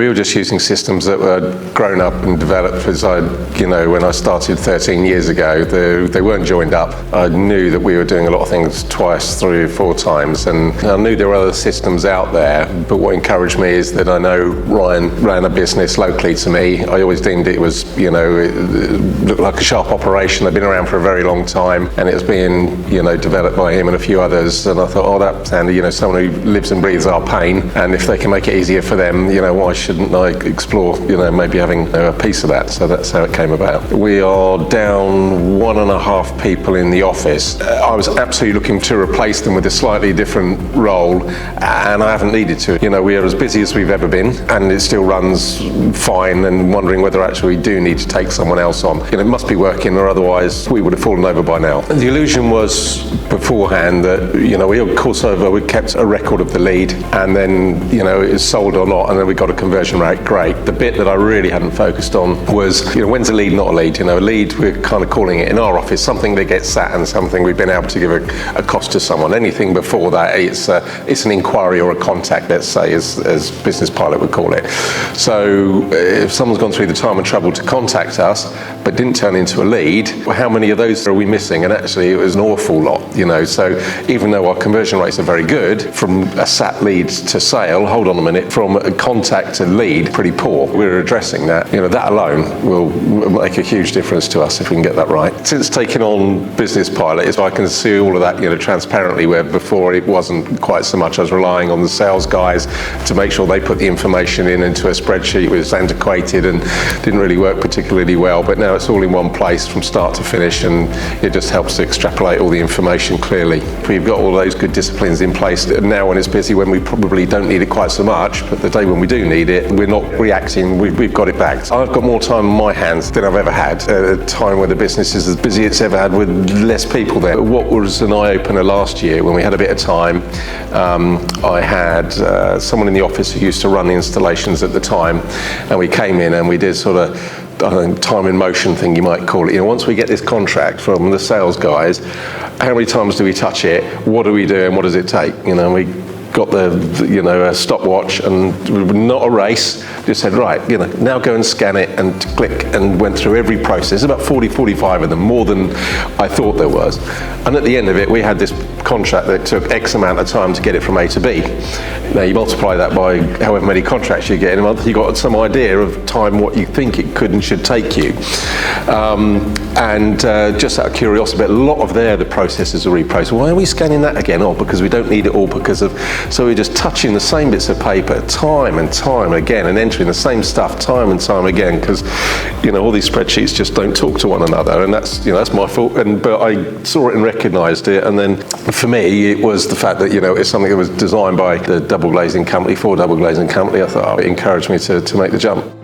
We were just using systems that were grown up and developed as when I started 13 years ago. They weren't joined up. I knew that we were doing a lot of things twice, 3 or 4 times, and I knew there were other systems out there, but what encouraged me is that I know Ryan ran a business locally to me. I always deemed it was, it looked like a sharp operation. They'd been around for a very long time, and it was being, developed by him and a few others, and I thought, that's handy, someone who lives and breathes our pain, and if they can make it easier for them, why shouldn't I explore, maybe having a piece of that? So that's how it came about. We are down 1.5 people in the office. I was absolutely looking to replace them with a slightly different role, and I haven't needed to. We are as busy as we've ever been, and it still runs fine, and wondering whether actually we do need to take someone else on. It must be working, or otherwise we would have fallen over by now. The illusion was beforehand that, we of course we kept a record of the lead, and then, it was sold or not, and then we got a conversion rate. Great. The bit that I really hadn't focused on was, when's a lead not a lead? A lead, we're kind of calling it in our office, something that gets sat and something we've been able to give a cost to someone. Anything before that, it's an inquiry or a contact, let's say, as Business Pilot would call it. So if someone's gone through the time and trouble to contact us, but didn't turn into a lead, how many of those are we missing? And actually it was an awful lot, So even though our conversion rates are very good, from a sat lead to sale, hold on a minute, from a contact to lead, pretty poor. We're addressing that. That alone will make a huge difference to us if we can get that right. Since taking on Business Pilot, I can see all of that, transparently, where before it wasn't quite so much. I was relying on the sales guys to make sure they put the information into a spreadsheet. It was antiquated and didn't really work particularly well, but now it's all in one place from start to finish, and it just helps to extrapolate all the information clearly. We've got all those good disciplines in place now when it's busy, when we probably don't need it quite so much, but the day when we do need it, we're not reacting, we've got it back. I've got more time on my hands than I've ever had, at a time when the business is as busy as it's ever had with less people there. What was an eye-opener last year, when we had a bit of time, I had someone in the office who used to run the installations at the time, and we came in and we did sort of, time in motion thing, you might call it. Once we get this contract from the sales guys, how many times do we touch it? What do we do, and what does it take? We got a stopwatch, and not a race, just said, right, now go and scan it and click, and went through every process, about 40-45 of them, more than I thought there was. And at the end of it, we had this contract that took X amount of time to get it from A to B. Now you multiply that by however many contracts you get in a month, you got some idea of time, what you think it could and should take you. Just out of curiosity, a lot of the processes are reprocessed. Why are we scanning that again? Because we don't need it all because of, so we're just touching the same bits of paper time and time again, and entering the same stuff time and time again, because all these spreadsheets just don't talk to one another, and that's my fault. But I saw it and recognised it, and then for me it was the fact that it's something that was designed by the double glazing company, Ford double glazing company. I thought it encouraged me to make the jump.